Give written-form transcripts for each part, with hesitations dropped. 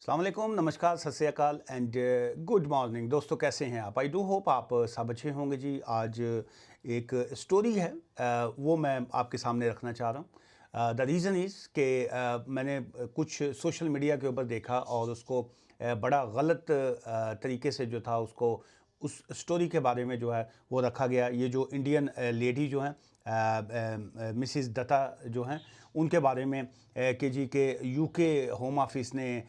अस्सलाम वालेकुम, नमस्कार, सत श्री अकाल एंड गुड मॉर्निंग। दोस्तों कैसे हैं आप? आई डू होप आप सब अच्छे होंगे जी। आज एक स्टोरी है, वो मैं आपके सामने रखना चाह रहा हूँ। द रीज़न इज़ कि मैंने कुछ सोशल मीडिया के ऊपर देखा और उसको बड़ा गलत तरीके से जो था उसको उस स्टोरी के बारे में जो है वो रखा गया। ये जो इंडियन लेडी जो हैं, मिसिस दत्ता जो हैं, उनके बारे में कि जी के यूके होम ऑफिस ने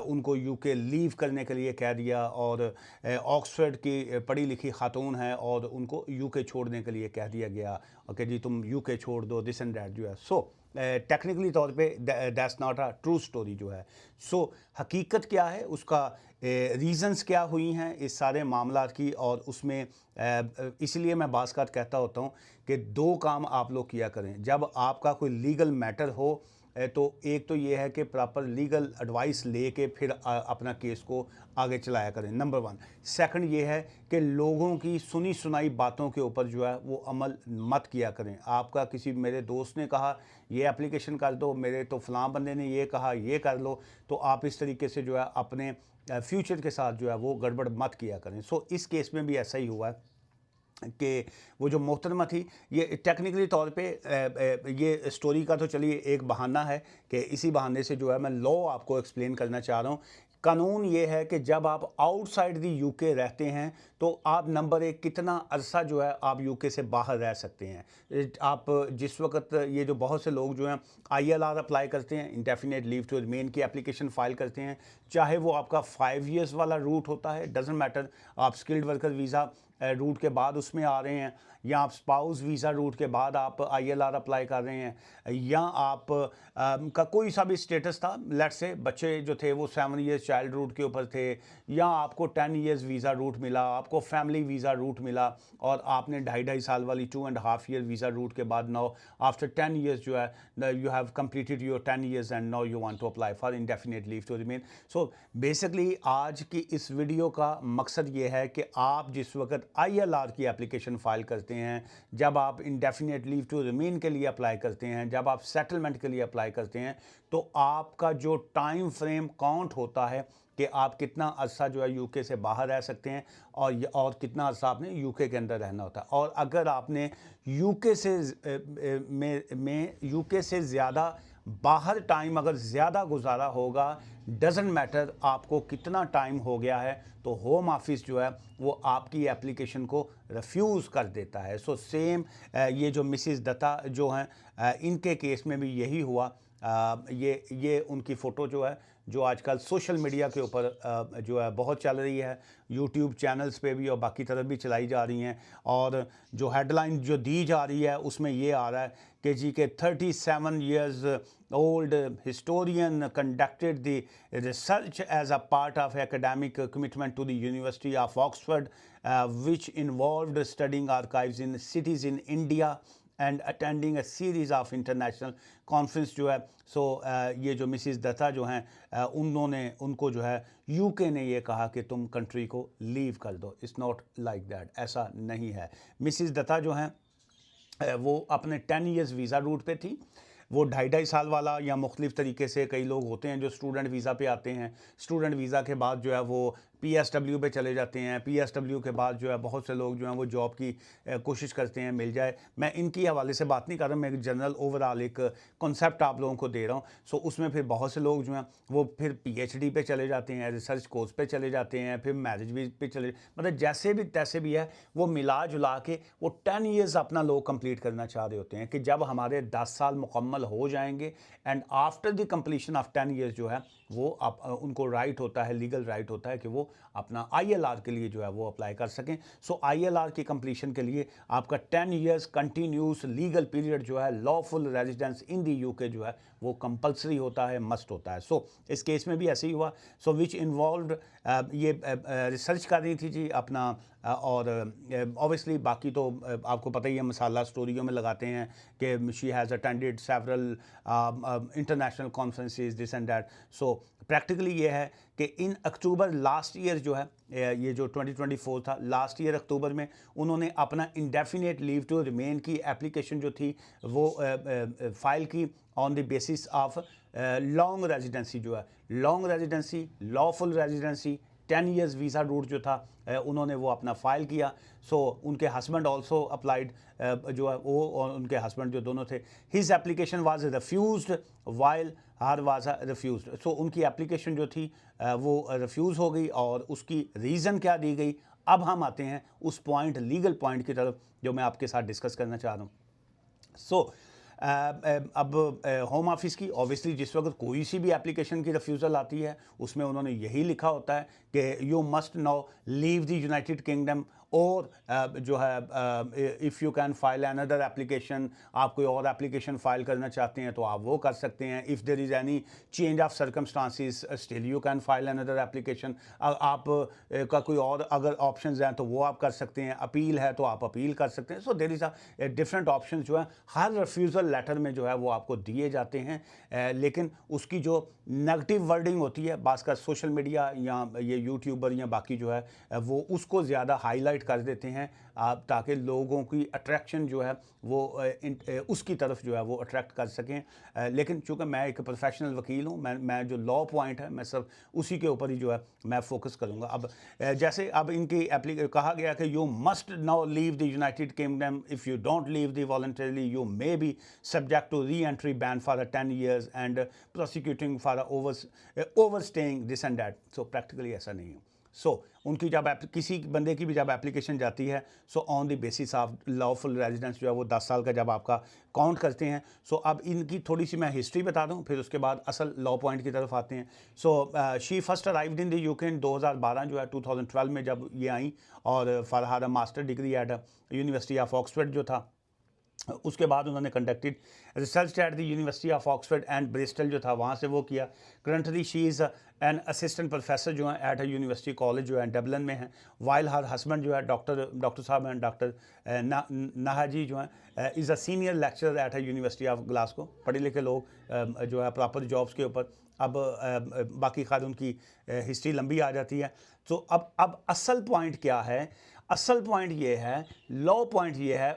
उनको यूके लीव करने के लिए कह दिया और ऑक्सफोर्ड की पढ़ी लिखी खातून है और उनको यूके छोड़ने के लिए कह दिया गया कि जी तुम यूके छोड़ दो, दिस एंड दैट जो है। सो टेक्निकली तौर पे that's not a true story जो है। सो हकीकत क्या है, उसका रीज़न्स क्या हुई हैं इस सारे मामलात की, और उसमें इसलिए मैं बाज़-अवत कहता होता हूँ कि दो काम आप लोग किया करें जब आपका कोई लीगल मैटर हो। तो एक तो ये है कि प्रॉपर लीगल एडवाइस लेके फिर अपना केस को आगे चलाया करें, नंबर वन। सेकंड ये है कि लोगों की सुनी सुनाई बातों के ऊपर जो है वो अमल मत किया करें। आपका किसी मेरे दोस्त ने कहा ये एप्लीकेशन कर दो, मेरे तो फ़लाँ बंदे ने ये कहा ये कर लो, तो आप इस तरीके से जो है अपने फ्यूचर के साथ जो है वो गड़बड़ मत किया करें। सो इस केस में भी ऐसा ही हुआ है कि वो जो मोहतरमा थी, ये टेक्निकली तौर पे ये स्टोरी का तो चलिए एक बहाना है कि इसी बहाने से जो है मैं लॉ आपको एक्सप्लेन करना चाह रहा हूँ। कानून ये है कि जब आप आउटसाइड दी यूके रहते हैं तो आप नंबर एक कितना अरसा जो है आप यूके से बाहर रह सकते हैं। आप जिस वक्त ये जो बहुत से लोग जो हैं आईएलआर अप्लाई करते हैं, इंडेफिनिट लीव टू रिमेन की एप्लीकेशन फ़ाइल करते हैं, चाहे वो आपका 5 इयर्स वाला रूट होता है, डजेंट मैटर, आप स्किल्ड वर्कर वीज़ा रूट के बाद उसमें आ रहे हैं, या आप स्पाउस वीज़ा रूट के बाद आप आईएलआर अप्लाई कर रहे हैं, या आप का कोई सा भी स्टेटस था, लेट्स से बच्चे जो थे वो 7 इयर्स चाइल्ड रूट के ऊपर थे, या आपको 10 इयर्स वीज़ा रूट मिला, आपको फैमिली वीज़ा रूट मिला और आपने 2.5 साल वाली 2.5 ईयर वीज़ा रूट के बाद नाउ आफ्टर 10 इयर्स जो है you have completed your 10 years and now you want to apply for indefinite leave to remain. So basically आज की इस वीडियो का मकसद ये है कि आप जिस वक्त आईएलआर की एप्लीकेशन फ़ाइल करते हैं, जब आप इंडेफिनिट लीव टू रिमेन के लिए अप्लाई करते हैं, जब आप सेटलमेंट के लिए अप्लाई करते हैं, तो आपका जो टाइम फ्रेम काउंट होता है कि आप कितना अरसा जो है यूके से बाहर रह सकते हैं और कितना अरसा आपने यूके के अंदर रहना होता है। और अगर आपने यूके से यूके से ज़्यादा बाहर टाइम अगर ज़्यादा गुजारा होगा, डजेंट मैटर आपको कितना टाइम हो गया है, तो होम ऑफिस जो है वो आपकी एप्लीकेशन को रिफ्यूज़ कर देता है। सो सेम ये जो मिसिस दत्ता जो हैं, इनके केस में भी यही हुआ। ये उनकी फ़ोटो जो है जो आजकल सोशल मीडिया के ऊपर जो है बहुत चल रही है, यूट्यूब चैनल्स पे भी और बाकी तरफ भी चलाई जा रही हैं, और जो हेडलाइन जो दी जा रही है उसमें ये आ रहा है कि जी के 37 years old historian conducted the research as a part of academic commitment to the University of Oxford, which involved studying archives in cities in India and attending a series of international conference जो है। सो ये जो Mrs Dutta जो हैं, उनको जो है UK ने ये कहा कि तुम कंट्री को लीव कर दो। इट्स नॉट लाइक दैट, ऐसा नहीं है। मिसिस दत्ता जो हैं वो अपने 10 इयर्स वीज़ा रूट पे थी। वो 2.5 साल वाला या मुख्तलिफ़ तरीके से कई लोग होते हैं जो स्टूडेंट वीज़ा पे आते हैं। स्टूडेंट वीज़ा के बाद जो है वो पीएसडब्ल्यू पे चले जाते हैं। पीएसडब्ल्यू के बाद जो है बहुत से लोग जो हैं वो जॉब की कोशिश करते हैं मिल जाए। मैं इनकी हवाले से बात नहीं कर रहा, मैं एक जनरल ओवरऑल एक कॉन्सेप्ट आप लोगों को दे रहा हूँ। सो उसमें फिर बहुत से लोग जो हैं वो फिर पीएचडी पे चले जाते हैं, रिसर्च कोर्स पे चले जाते हैं, फिर मैरिज भी पे चले, मतलब जैसे भी तैसे भी है, वो मिला जुला के वो 10 ईयर्स अपना लोग कंप्लीट करना चाह रहे होते हैं कि जब हमारे 10 साल मुकम्मल हो जाएंगे and after the completion of 10 years जो है वो उनको राइट होता है, लीगल राइट होता है कि वो अपना आईएलआर के लिए जो है वो अप्लाई कर सकें। सो आईएलआर की कंप्लीशन के लिए आपका 10 इयर्स कंटिन्यूस लीगल पीरियड जो है, लॉफुल रेजिडेंस इन दी यूके जो है वो कंपलसरी होता है, मस्ट होता है। सो इस केस में भी ऐसे ही हुआ। सो विच इन्वॉल्व्ड ये रिसर्च कर रही थी जी अपना, और ऑब्वियसली बाकी तो आपको पता ही है, मसाला स्टोरियों में लगाते हैं कि she has attended several international conferences this and that. So practically ये है कि इन अक्टूबर लास्ट ईयर जो है, ये जो 2024 था, लास्ट ईयर अक्टूबर में उन्होंने अपना इंडेफिनेट लीव टू रिमेन की एप्लीकेशन जो थी वो फ़ाइल की on the basis of long residency जो है, long residency, lawful residency, 10 years visa route जो था उन्होंने वो अपना फ़ाइल किया। सो उनके हस्बैंड ऑल्सो अप्लाइड, जो है वो और उनके हस्बैंड जो दोनों थे, his application was refused while her was refused. So उनकी एप्लीकेशन जो थी वो रिफ्यूज़ हो गई और उसकी रीज़न क्या दी गई। अब हम आते हैं उस पॉइंट, लीगल पॉइंट की तरफ जो मैं आपके साथ डिस्कस करना चाह रहा हूँ। सो अब होम ऑफिस की ऑब्वियसली जिस वक्त कोई सी भी एप्लीकेशन की रिफ्यूज़ल आती है उसमें उन्होंने यही लिखा होता है कि you must now leave the United kingdom, और जो है if you can file another application, आप कोई और एप्लीकेशन फाइल करना चाहते हैं तो आप वो कर सकते हैं। If there is any change of circumstances still you can file another application. आप का कोई और अगर ऑप्शंस हैं तो वो आप कर सकते हैं। अपील है तो आप अपील कर सकते हैं। So there is a different option जो है हर रिफ्यूज़ल लेटर में जो है वो आपको दिए जाते हैं। लेकिन उसकी जो नेगेटिव वर्डिंग होती है, बास का सोशल मीडिया या ये यूट्यूबर या बाकी जो है वो उसको ज़्यादा हाईलाइट कर देते हैं ताकि लोगों की अट्रैक्शन जो है वो उसकी तरफ जो है वो अट्रैक्ट कर सकें। लेकिन चूँकि मैं एक प्रोफेशनल वकील हूँ, मैं जो लॉ पॉइंट है मैं सब उसी के ऊपर ही जो है मैं फोकस करूँगा। अब जैसे अब इनकी कहा गया कि you must now leave the United Kingdom, if you don't leave the voluntarily you may be subject to re entry ban for 10 years and prosecuting for over staying this and that. So practically ऐसा नहीं है। सो उनकी जब किसी बंदे की भी जब एप्लीकेशन जाती है, so on the basis of lawful residence जो है वो 10 साल का जब आपका काउंट करते हैं। सो अब इनकी थोड़ी सी मैं हिस्ट्री बता दूं, फिर उसके बाद असल लॉ पॉइंट की तरफ आते हैं। So she first arrived in the UK in 2012 जो है 2012 में जब ये आई, और for her master degree at University of Oxford जो था। उसके बाद उन्होंने conducted research at the University of Oxford and Bristol जो था वहाँ से वो किया। Currently she is an assistant professor जो है एट अ यूनिवर्सिटी कॉलेज जो है डबलिन में है। वाइल हर हस्बैंड जो है डॉक्टर साहब हैं, डॉक्टर नाहाजी जो है is a senior lecturer at a university of Glasgow. पढ़े लिखे लोग जो है प्रॉपर जॉब्स के ऊपर। अब बाकी खैर उनकी हिस्ट्री लंबी आ जाती है। तो अब असल पॉइंट क्या है? असल पॉइंट ये है, लॉ पॉइंट ये है,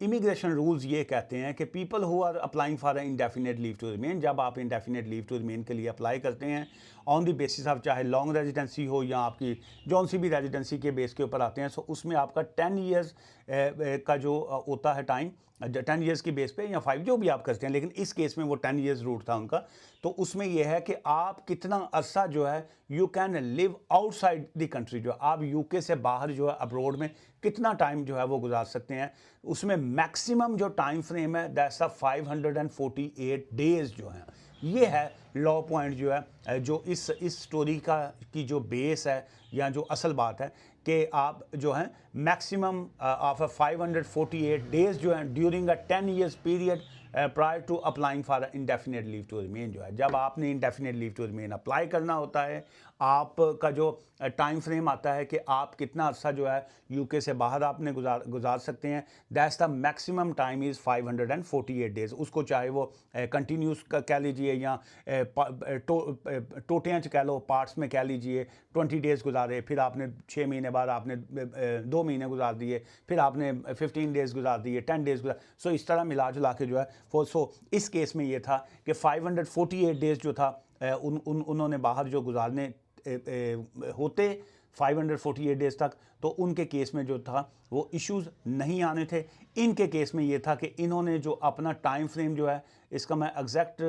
इमिग्रेशन रूल्स ये कहते हैं कि people who are applying for indefinite leave to remain, जब आप इंडेफिनेट लीव टू रिमेन के लिए अप्लाई करते हैं ऑन द बेसिस ऑफ चाहे लॉन्ग रेजिडेंसी हो या आपकी जौन सी भी रेजिडेंसी के बेस के ऊपर आते हैं, सो उसमें आपका 10 ईयर्स का जो होता है टाइम, 10 ईयर्स की बेस पे या 5 जो भी आप करते हैं, लेकिन इस केस में वो 10 ईयर्स रूट था उनका। तो उसमें यह है कि आप कितना अरसा जो है you can live outside the country, जो आप यूके से बाहर जो है अब्रोड में कितना टाइम जो है वो गुजार सकते हैं। उसमें मैक्सिमम जो टाइम फ्रेम है दैट्स 548 डेज जो हैं। ये है लॉ पॉइंट जो है जो इस स्टोरी की जो बेस है या जो असल बात है कि आप जो हैं मैक्सिमम ऑफ 548 डेज जो हैं during a 10 years period prior to applying for indefinite leave to remain, जो है जब आपने indefinite leave to remain apply करना होता है, आपका जो टाइम फ्रेम आता है कि आप कितना अर्सा जो है यूके से बाहर आपने गुजार सकते हैं, that's the maximum time is 548 days. उसको चाहे वो कंटिन्यूस कह लीजिए या टोटियाँ कह लो, पार्ट्स में कह लीजिए। 20 डेज़ गुजारे, फिर आपने 6 महीने बाद आपने 2 महीने गुजार दिए, फिर आपने 15 डेज़ गुजार दिए, 10 डेज़ गुजार। सो इस तरह मिला जुला के जो है सो इस केस में ये था कि 548 डेज़ जो था उन्होंने बाहर जो गुजारने होते 548 डेज़ तक, तो उनके केस में जो था वो इश्यूज़ नहीं आने थे। इनके केस में ये था कि इन्होंने जो अपना टाइम फ्रेम जो है, इसका मैं एग्जैक्ट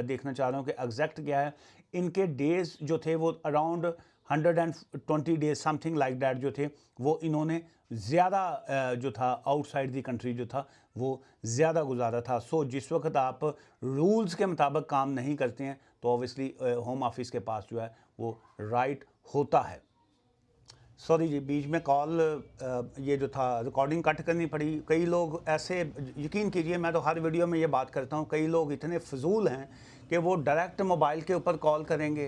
देखना चाह रहा हूँ कि एग्जैक्ट क्या है। इनके डेज़ जो थे वो around 120 days something like that जो थे वो इन्होंने ज़्यादा जो था आउटसाइड दी कंट्री जो था वो ज़्यादा गुजारा था। सो जिस वक्त आप रूल्स के मुताबिक काम नहीं करते हैं तो ऑब्वियसली होम ऑफिस के पास जो है वो राइट होता है। सॉरी जी, बीच में कॉल ये जो था रिकॉर्डिंग कट करनी पड़ी। कई लोग ऐसे, यकीन कीजिए मैं तो हर वीडियो में ये बात करता हूँ, कई लोग इतने फजूल हैं कि वो डायरेक्ट मोबाइल के ऊपर कॉल करेंगे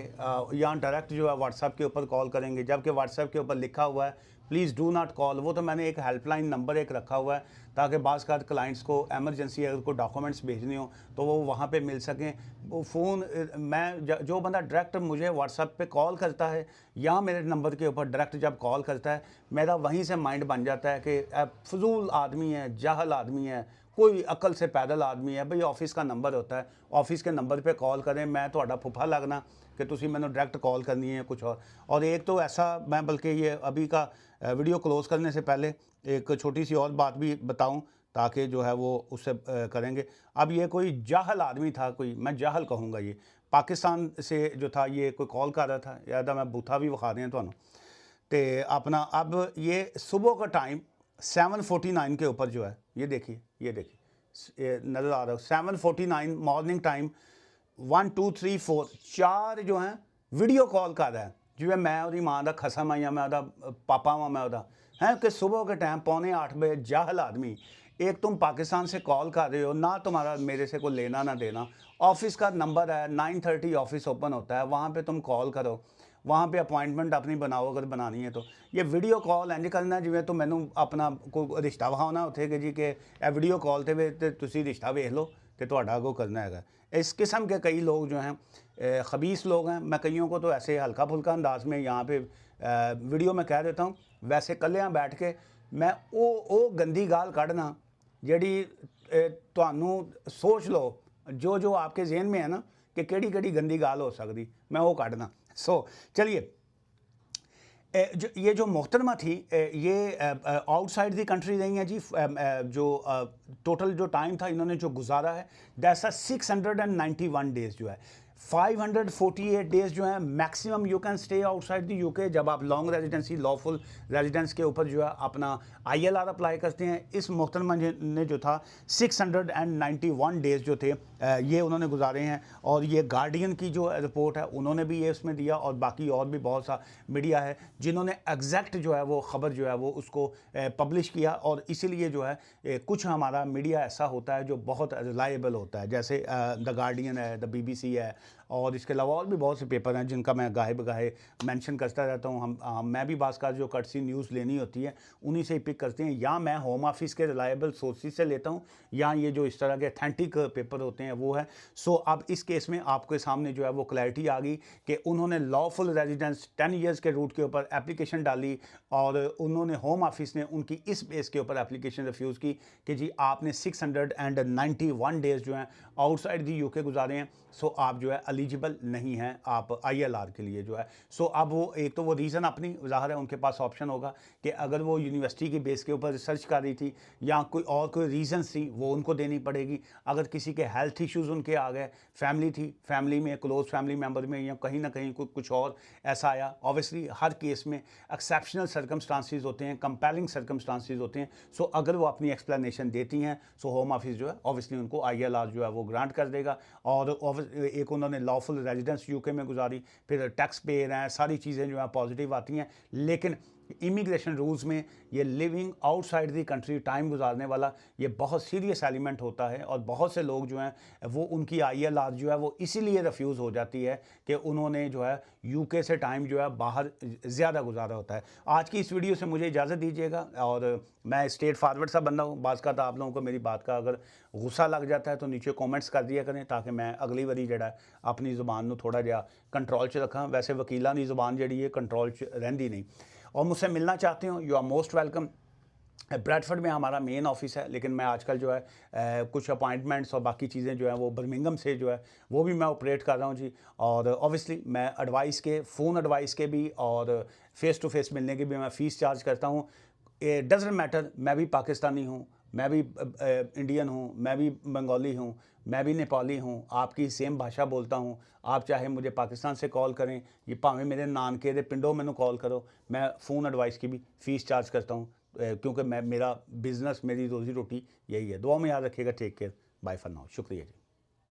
या डायरेक्ट जो है व्हाट्सएप के ऊपर कॉल करेंगे, जबकि व्हाट्सएप के ऊपर लिखा हुआ है प्लीज़ डू नॉट कॉल। वो तो मैंने एक हेल्पलाइन नंबर एक रखा हुआ है ताकि बाज़ का क्लाइंट्स को एमरजेंसी अगर कोई डॉक्यूमेंट्स भेजने हो तो वो वहाँ पे मिल सकें। वो फ़ोन मैं जो बंदा डायरेक्ट मुझे व्हाट्सएप पे कॉल करता है या मेरे नंबर के ऊपर डायरेक्ट जब कॉल करता है, मेरा वहीं से माइंड बन जाता है कि फजूल आदमी है, जाहल आदमी है, कोई अकल से पैदल आदमी है भाई ऑफिस का नंबर होता है, ऑफिस के नंबर पे कॉल करें, मैं थोड़ा फुफा लगना कि तुसी मैंने डायरेक्ट कॉल करनी है कुछ और एक तो ऐसा मैं बल्कि ये अभी का वीडियो क्लोज़ करने से पहले एक छोटी सी और बात भी बताऊं ताकि जो है वो उससे करेंगे। अब ये कोई जाहल आदमी था, कोई मैं जाहल कहूँगा, ये पाकिस्तान से जो था ये कोई कॉल कर रहा था, याद मैं बूथा भी विखा दें थानू तो अपना। अब ये सुबह का टाइम 7:49 के ऊपर जो है ये देखिए नज़र आ रहा है 7:49 मॉर्निंग टाइम 1 2 3 4 4 जो हैं वीडियो कॉल कर रहा है जिवें मैं और माँ का खसम आई, मैं पापा वा, मैं है कि सुबह के टाइम 7:45 बजे जाहल आदमी, एक तुम पाकिस्तान से कॉल कर रहे हो ना, तुम्हारा मेरे से कोई लेना ना देना, ऑफिस का नंबर है 9:30 ऑफिस ओपन होता है, वहाँ पे तुम कॉल करो, वहाँ पे अपॉइंटमेंट अपनी बनाओ अगर बनानी है तो। ये वीडियो कॉल इंज करना जिवें तो मैनू अपना कोई रिश्ता विखाना उत्थे कि जी कि वीडियो कॉल ते तुसी रिश्ता वेख लो तो तुहाडा अगों करना है। इस किस्म के कई लोग जो हैं ख़बीस लोग हैं। मैं कईयों को तो ऐसे हल्का फुल्का अंदाज में यहाँ पे वीडियो में कह देता हूँ, वैसे कलियाँ बैठ के मैं वो गंदी गाल कढ़ना जिहड़ी तुहानू सोच लो जो जो आपके जहन में है ना कि केड़ी केड़ी गंदी गाल हो सकती, मैं वो कढ़ना। सो चलिए, ये जो मोहतरमा थी ये आउटसाइड दी कंट्री रही हैं जी। जो टोटल जो टाइम था इन्होंने जो गुजारा है दैट्स 691 डेज़ जो है, 548 डेज़ जो है maximum you can stay outside the UK जब आप लॉन्ग रेजिडेंसी लॉफुल रेजिडेंस के ऊपर जो है अपना ILR अप्लाई करते हैं। इस मोहतरमा ने जो था 691 डेज़ जो थे ये उन्होंने गुजारे हैं। और ये गार्डियन की जो रिपोर्ट है उन्होंने भी ये इसमें दिया और बाकी और भी बहुत सा मीडिया है जिन्होंने एग्जैक्ट जो है वो ख़बर जो है वो उसको पब्लिश किया। और इसीलिए जो है कुछ हमारा मीडिया ऐसा होता है जो बहुत रिलायबल होता है, जैसे द गार्डियन है, द BBC है, और इसके अलावा और भी बहुत से पेपर हैं जिनका मैं गाहे बगाहे मेंशन करता रहता हूँ। मैं भी बाज़ का जो कटसी न्यूज़ लेनी होती है उन्हीं से ही पिक करते हैं, या मैं होम ऑफिस के रिलायबल सोर्सेज से लेता हूँ, या ये जो इस तरह के अथेंटिक पेपर होते हैं वो है। सो अब इस केस में आपके सामने जो है वो क्लैरिटी आ गई कि उन्होंने लॉफुल रेजिडेंस 10 ईयर्स के रूट के ऊपर एप्लीकेशन डाली और उन्होंने होम ऑफिस ने उनकी इस बेस के ऊपर एप्लीकेशन रिफ्यूज़ की कि जी आपने 691 डेज़ जो हैं आउटसाइड दी यूके गुजारे हैं, सो आप जो है एलिजिबल नहीं हैं आप ILR के लिए जो है। सो अब वो एक तो वो रीज़न अपनी ज़ाहिर है उनके पास ऑप्शन होगा कि अगर वो यूनिवर्सिटी के बेस के ऊपर रिसर्च कर रही थी या कोई रीज़न्स थी वो उनको देनी पड़ेगी। अगर किसी के हेल्थ इश्यूज़ उनके आ गए, फैमिली थी, फैमिली में क्लोज फैमिली मेम्बर में या कहीं ना कहीं कुछ और ऐसा आया, ऑब्वियसली हर केस में एक्सेप्शनल सर्कमस्टांसिस होते हैं, कंपेलिंग सर्कमस्टांसिस होते हैं। सो अगर वो अपनी एक्सप्लेनेशन देती हैं सो होम ऑफिस जो है ऑब्वियसली उनको ILR जो है वो ग्रांट कर देगा। और एक उन्होंने लॉफुल रेजिडेंस यूके में गुजारी, फिर टैक्स पेयर हैं, सारी चीज़ें जो है पॉजिटिव आती हैं। लेकिन इमिग्रेशन रूल्स में ये living outside the country time गुजारने वाला ये बहुत सीरियस एलिमेंट होता है और बहुत से लोग जो हैं वो उनकी ILR जो है वो इसीलिए रिफ्यूज़ हो जाती है कि उन्होंने जो है यूके से टाइम जो है बाहर ज़्यादा गुजारा होता है। आज की इस वीडियो से मुझे इजाज़त दीजिएगा और मैं स्ट्रेट फारवर्ड सा बंदा हूँ, बाज़ का तो आप लोगों को मेरी बात का अगर गुस्सा लग जाता है तो नीचे कमेंट्स कर दिया करें ताकि मैं अगली बारी जड़ा अपनी ज़ुबान को थोड़ा जिहा कंट्रोल च रखा। वैसे वकीलों की ज़ुबान जी है कंट्रोल च रहिंदी नहीं। और मुझसे मिलना चाहते हो you are most welcome. Bradford में हमारा मेन ऑफिस है, लेकिन मैं आजकल जो है कुछ अपॉइंटमेंट्स और बाकी चीज़ें जो हैं वो बर्मिंघम से जो है वो भी मैं ऑपरेट कर रहा हूँ जी। और ऑब्वियसली मैं एडवाइस के, फ़ोन एडवाइस के भी और फेस टू फेस मिलने की भी मैं फ़ीस चार्ज करता हूँ। इट डज़न्ट मैटर, मैं भी पाकिस्तानी हूँ, मैं भी इंडियन हूँ, मैं भी बंगाली हूँ, मैं भी नेपाली हूँ, आपकी सेम भाषा बोलता हूँ। आप चाहे मुझे पाकिस्तान से कॉल करें, ये भावें मेरे नानके दे पिंडों मैनू कॉल करो, मैं फ़ोन एडवाइस की भी फ़ीस चार्ज करता हूँ क्योंकि मैं मेरा बिज़नेस, मेरी रोज़ी रोटी यही है। दुआ में याद रखिएगा। Take care, bye for now, शुक्रिया जी।